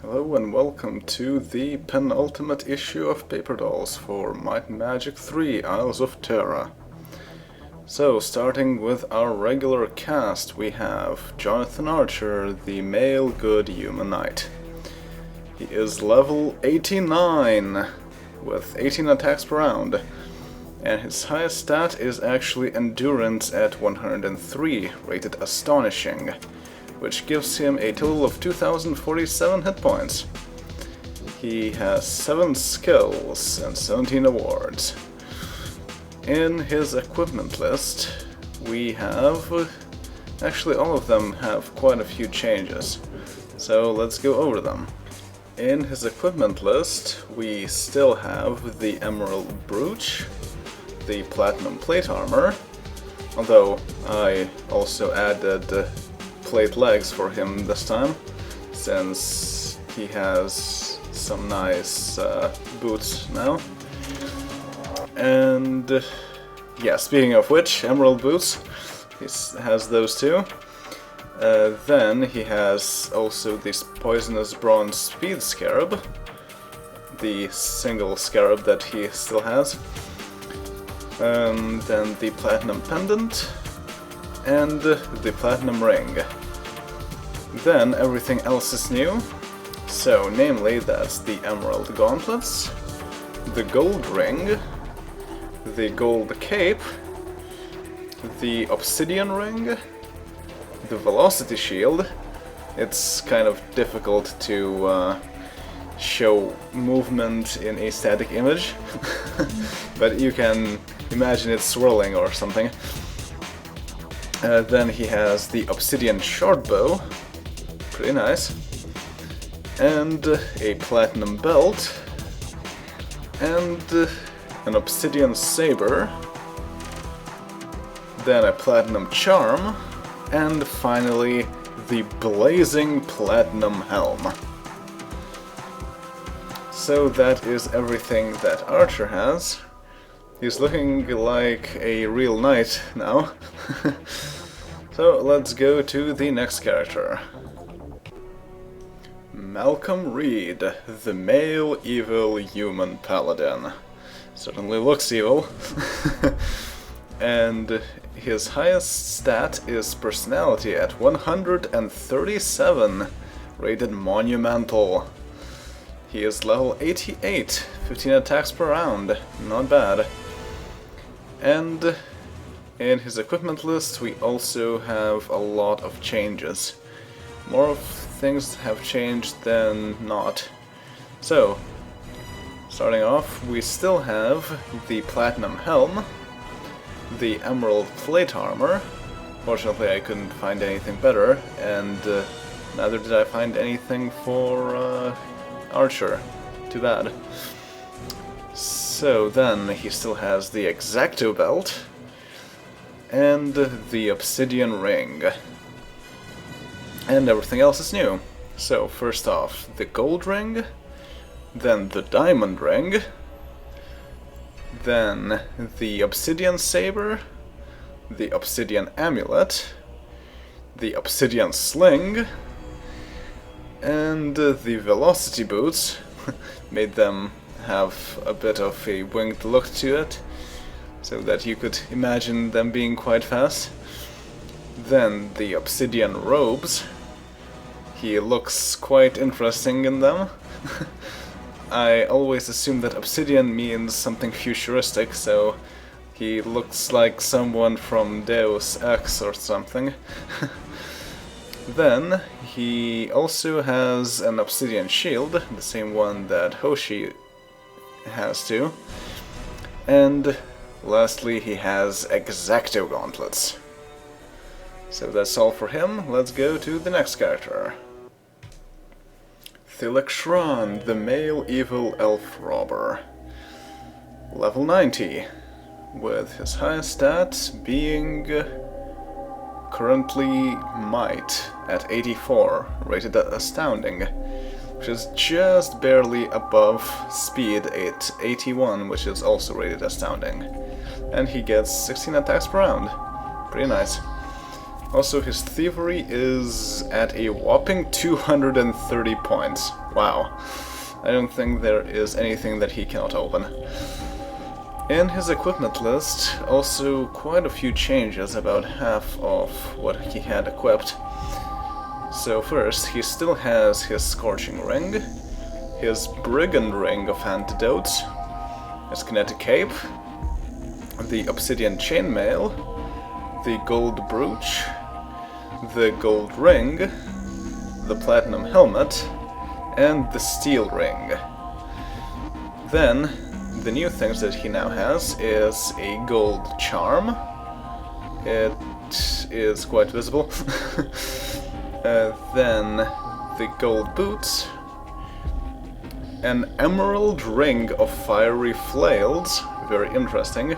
Hello and welcome to the penultimate issue of Paperdolls for Might and Magic 3 Isles of Terra. So, starting with our regular cast, we have Jonathan Archer, the male good human knight. He is level 89 with 18 attacks per round, and his highest stat is actually Endurance at 103, rated Astonishing, which gives him a total of 2047 hit points. He has 7 skills and 17 awards. In his equipment list, we have... actually all of them have quite a few changes, so let's go over them. In his equipment list, we still have the Emerald Brooch, the Platinum Plate Armor, although I also added plate legs for him this time, since he has some nice boots now. And yeah, speaking of which, emerald boots, he has those too. Then he has also this Poisonous Bronze Speed Scarab, the single scarab that he still has. Then the Platinum Pendant, and the Platinum Ring. Then everything else is new, so namely that's the Emerald Gauntlets, the Gold Ring, the Gold Cape, the Obsidian Ring, the Velocity Shield. It's kind of difficult to show movement in a static image, but you can imagine it swirling or something. Then he has the Obsidian Shortbow, pretty nice, and a Platinum Belt, and an Obsidian Saber, then a Platinum Charm, and finally the Blazing Platinum Helm. So that is everything that Archer has. He's looking like a real knight now. So let's go to the next character. Malcolm Reed, the male evil human paladin. Certainly looks evil. And his highest stat is Personality at 137, rated Monumental. He is level 88, 15 attacks per round, not bad. And in his equipment list we also have a lot of changes. More of things have changed than not. So, starting off, we still have the Platinum Helm, the Emerald Plate Armor. Fortunately I couldn't find anything better, and neither did I find anything for Archer. Too bad. So then he still has the Exacto Belt and the Obsidian Ring. And everything else is new. So first off, the Gold Ring, then the Diamond Ring, then the Obsidian Saber, the Obsidian Amulet, the Obsidian Sling, and the Velocity Boots. Made them have a bit of a winged look to it, so that you could imagine them being quite fast. Then the Obsidian Robes. He looks quite interesting in them. I always assume that obsidian means something futuristic, so he looks like someone from Deus Ex or something. Then he also has an Obsidian Shield, the same one that Hoshi has too. And lastly, he has Exacto Gauntlets. So that's all for him. Let's go to the next character. Electron, the male evil elf robber. Level 90, with his highest stat being currently Might at 84, rated Astounding, which is just barely above Speed at 81, which is also rated Astounding. And he gets 16 attacks per round. Pretty nice. Also, his thievery is at a whopping 230 points. Wow. I don't think there is anything that he cannot open. In his equipment list, also quite a few changes, about half of what he had equipped. So first, he still has his Scorching Ring, his Brigand Ring of Antidotes, his Kinetic Cape, the Obsidian Chainmail, the Gold Brooch, the Gold Ring, the Platinum Helmet, and the Steel Ring. Then, the new things that he now has is a Gold Charm. It is quite visible. Then the Gold Boots, an Emerald Ring of Fiery Flails, very interesting.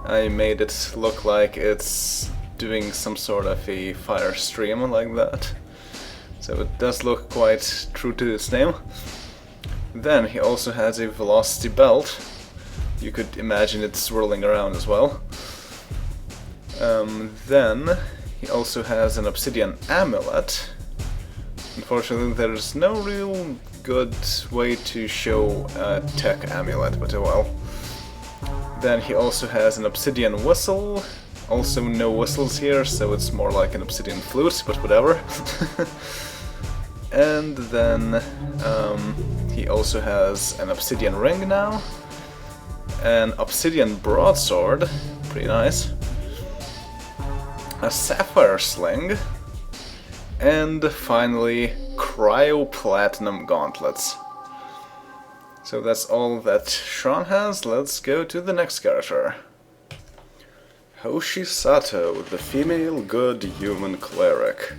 I made it look like it's doing some sort of a fire stream like that. So it does look quite true to its name. Then he also has a Velocity Belt. You could imagine it swirling around as well. Then he also has an Obsidian Amulet. Unfortunately, there's no real good way to show a tech amulet, but oh well. Then he also has an Obsidian Whistle. Also no whistles here, so it's more like an Obsidian Flute, but whatever. And then he also has an Obsidian Ring now, an Obsidian Broadsword, pretty nice, a Sapphire Sling, and finally Cryo Platinum Gauntlets. So that's all that Sean has. Let's go to the next character. Hoshi Sato, the female good human cleric.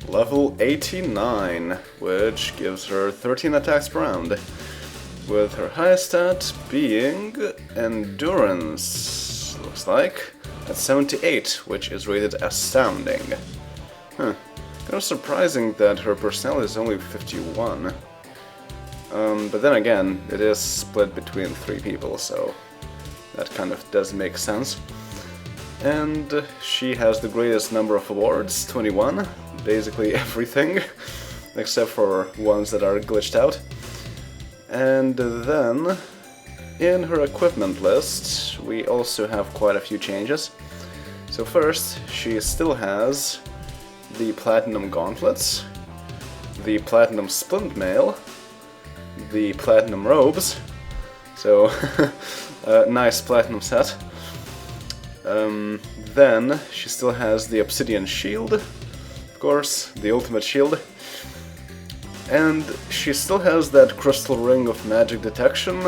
Level 89, which gives her 13 attacks per round, with her highest stat being Endurance, looks like, at 78, which is rated Astounding. Kind of surprising that her personality is only 51. But then again, it is split between 3 people, so that kind of does make sense. And she has the greatest number of awards, 21. Basically everything, except for ones that are glitched out. And then, in her equipment list, we also have quite a few changes. So first, she still has the Platinum Gauntlets, the Platinum Splint Mail, the Platinum Robes, so a nice Platinum set. Then, she still has the Obsidian Shield, of course, the ultimate shield. And she still has that Crystal Ring of Magic Detection,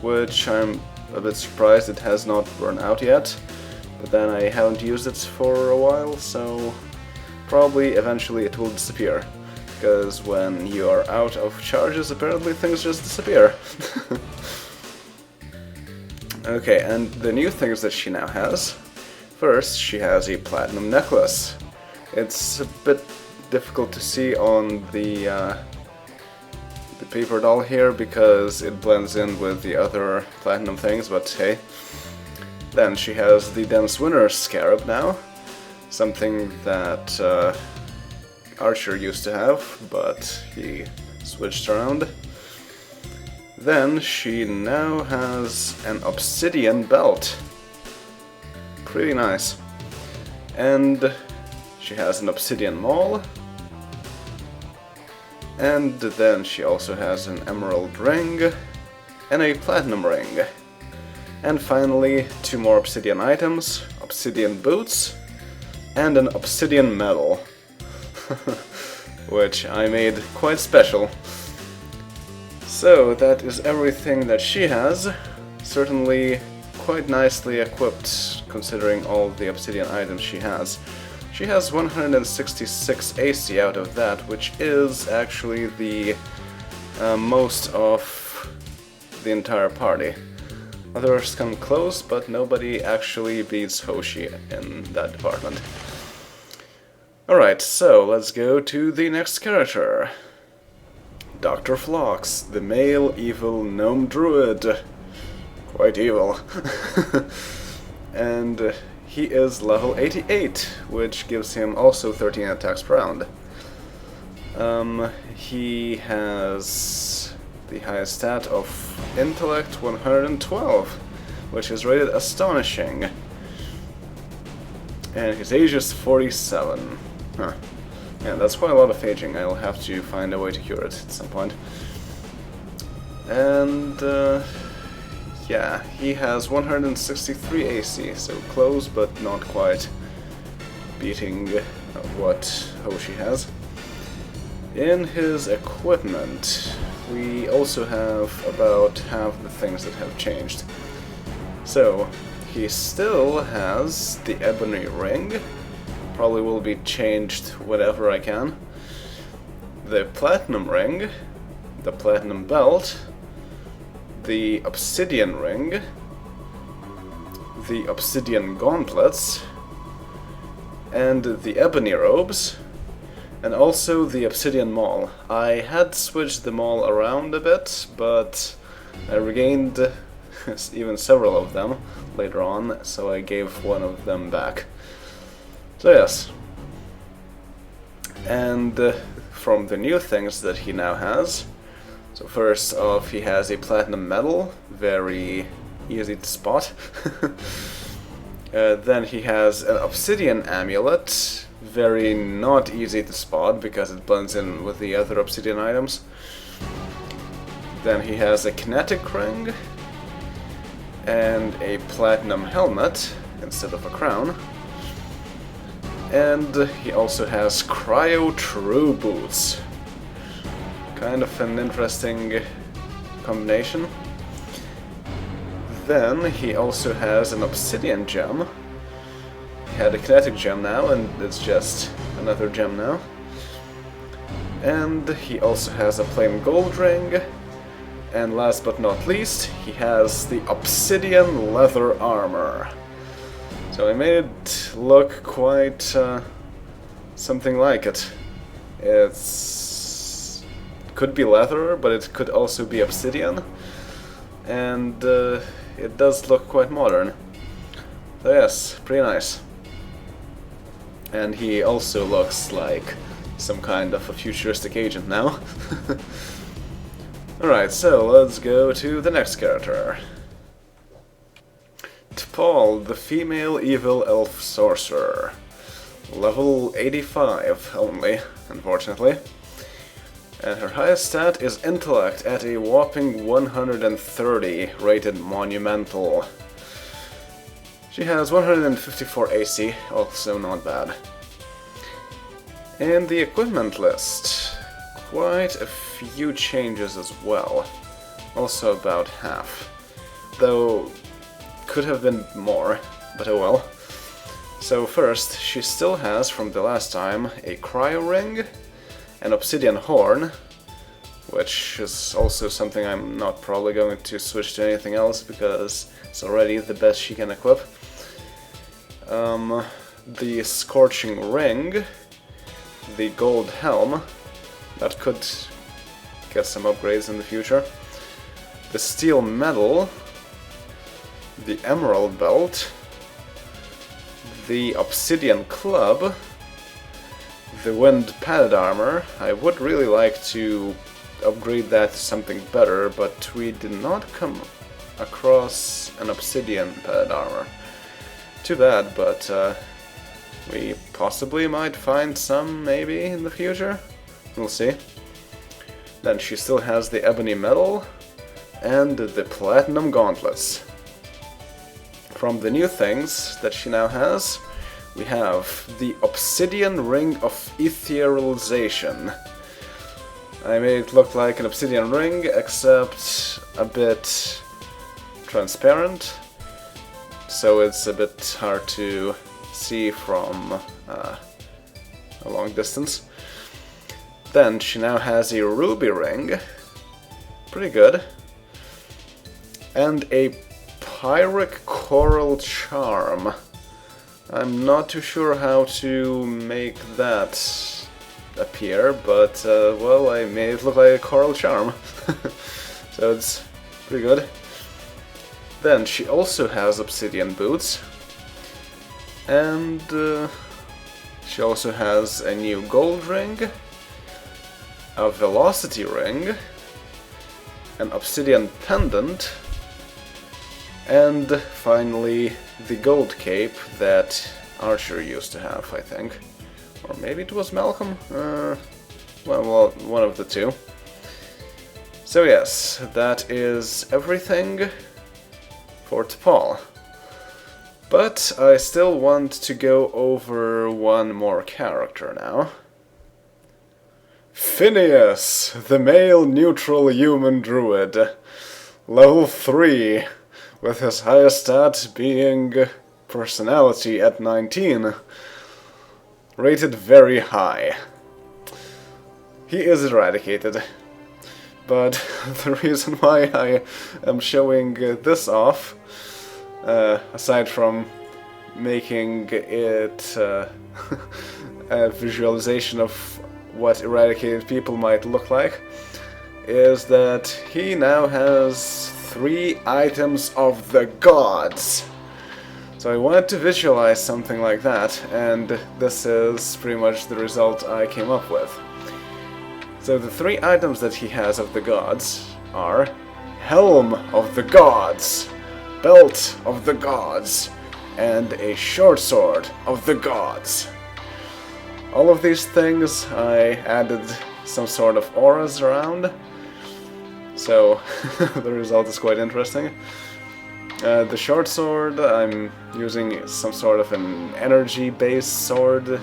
which I'm a bit surprised it has not burned out yet. But then I haven't used it for a while, so probably eventually it will disappear. Because when you are out of charges, apparently things just disappear. Okay, and the new things that she now has. First, she has a Platinum Necklace. It's a bit difficult to see on the paper doll here because it blends in with the other platinum things, but hey. Then she has the Dense Winner's Scarab now, something that Archer used to have, but he switched around. Then she now has an Obsidian Belt. Pretty nice. And she has an Obsidian Maul, and then she also has an Emerald Ring and a Platinum Ring. And finally, 2 more Obsidian items, Obsidian Boots and an Obsidian Medal, which I made quite special. So that is everything that she has, certainly quite nicely equipped considering all the Obsidian items she has. She has 166 AC out of that, which is actually the most of the entire party. Others come close, but nobody actually beats Hoshi in that department. Alright, so let's go to the next character. Dr. Phlox, the male evil gnome druid. Quite evil. And he is level 88, which gives him also 13 attacks per round. He has the highest stat of Intellect 112, which is rated astonishing. And his age is 47. Huh. Yeah, that's quite a lot of aging. I'll have to find a way to cure it at some point. And yeah, he has 163 AC, so close but not quite beating what Hoshi has. In his equipment, we also have about half the things that have changed. So, he still has the ebony ring, probably will be changed whenever I can, the platinum ring, the platinum belt, the obsidian ring, the obsidian gauntlets, and the ebony robes, and also the obsidian maul. I had switched them all around a bit, but I regained even several of them later on, so I gave one of them back. So yes. And from the new things that he now has, so first off, he has a platinum medal, very easy to spot. Then he has an obsidian amulet, very not easy to spot because it blends in with the other obsidian items. Then he has a kinetic ring and a platinum helmet instead of a crown. And he also has cryo true boots. Kind of an interesting combination. Then he also has an obsidian gem. He had a kinetic gem now, and it's just another gem now. And he also has a plain gold ring. And last but not least, he has the obsidian leather armor. So I made it look quite something like it. Could be leather, but it could also be obsidian. And it does look quite modern. So yes, pretty nice. And he also looks like some kind of a futuristic agent now. Alright, so let's go to the next character. T'Pol, the female evil elf sorcerer. Level 85 only, unfortunately. And her highest stat is Intellect at a whopping 130, rated monumental. She has 154 AC, also not bad. And the equipment list, quite a few changes as well, also about half. Though, could have been more, but oh well. So first, she still has, from the last time, a cryo ring, an obsidian horn, which is also something I'm not probably going to switch to anything else because it's already the best she can equip. The scorching ring, the gold helm, that could get some upgrades in the future, the steel medal, the emerald belt, the obsidian club, the wind padded armor. I would really like to upgrade that to something better, but we did not come across an obsidian padded armor. Too bad, but we possibly might find some maybe in the future. We'll see. Then she still has the ebony medal and the platinum gauntlets. From the new things that she now has, we have the obsidian ring of etherealization. I made it look like an obsidian ring, except a bit transparent, so it's a bit hard to see from a long distance. Then she now has a ruby ring, pretty good, and a Pyrrhic coral charm. I'm not too sure how to make that appear, but well, I made it look like a coral charm. So it's pretty good. Then she also has obsidian boots, And she also has a new gold ring, a velocity ring, an obsidian pendant, and finally the gold cape that Archer used to have, I think. Or maybe it was Malcolm? Well, one of the two. So yes, that is everything for T'Pol. But I still want to go over one more character now. Phineas, the male neutral human druid. Level 3, with his highest stat being personality at 19. Rated very high. He is eradicated. But the reason why I am showing this off, aside from making it a visualization of what eradicated people might look like, is that he now has 3 items of the gods. So I wanted to visualize something like that, and this is pretty much the result I came up with. So the 3 items that he has of the gods are Helm of the Gods, Belt of the Gods, and a Short Sword of the Gods. All of these things I added some sort of auras around, so the result is quite interesting. The short sword, I'm using some sort of an energy-based sword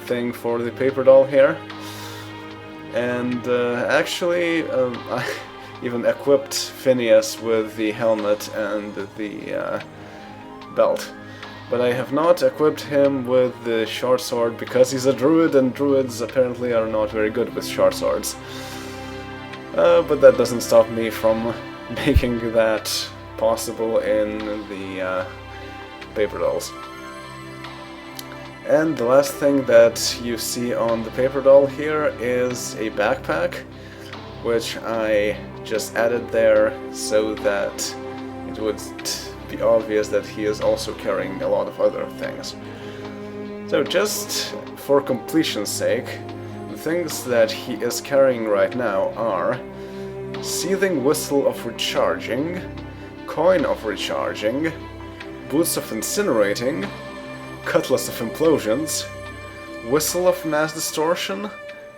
thing for the Paperdoll here. And actually, I even equipped Phineas with the helmet and the belt. But I have not equipped him with the short sword because he's a druid, and druids apparently are not very good with short swords. But that doesn't stop me from making that possible in the Paperdolls. And the last thing that you see on the Paperdoll here is a backpack, which I just added there so that it would be obvious that he is also carrying a lot of other things. So just for completion's sake, the things that he is carrying right now are Seething Whistle of Recharging, Coin of Recharging, Boots of Incinerating, Cutlass of Implosions, Whistle of Mass Distortion,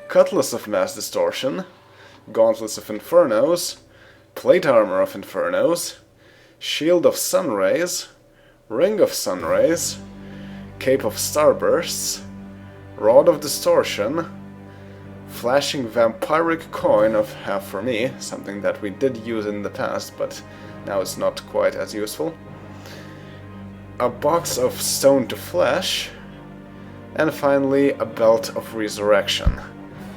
Cutlass of Mass Distortion, Gauntlets of Infernos, Plate Armor of Infernos, Shield of Sunrays, Ring of Sunrays, Cape of Starbursts, Rod of Distortion, Flashing Vampiric Coin of Half for Me, something that we did use in the past, but now it's not quite as useful. A Box of Stone to Flesh, and finally a Belt of Resurrection,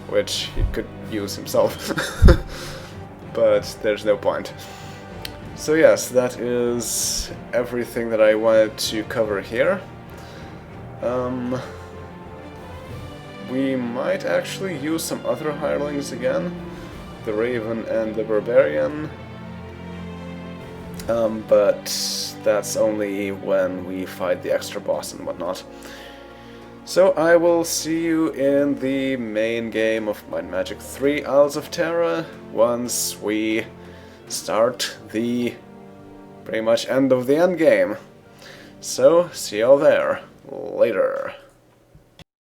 which he could use himself, but there's no point. So yes, that is everything that I wanted to cover here. We might actually use some other hirelings again, the Raven and the Barbarian, but that's only when we fight the extra boss and whatnot. So I will see you in the main game of Might and Magic 3 Isles of Terra once we start the pretty much end of the end game. So see y'all there later.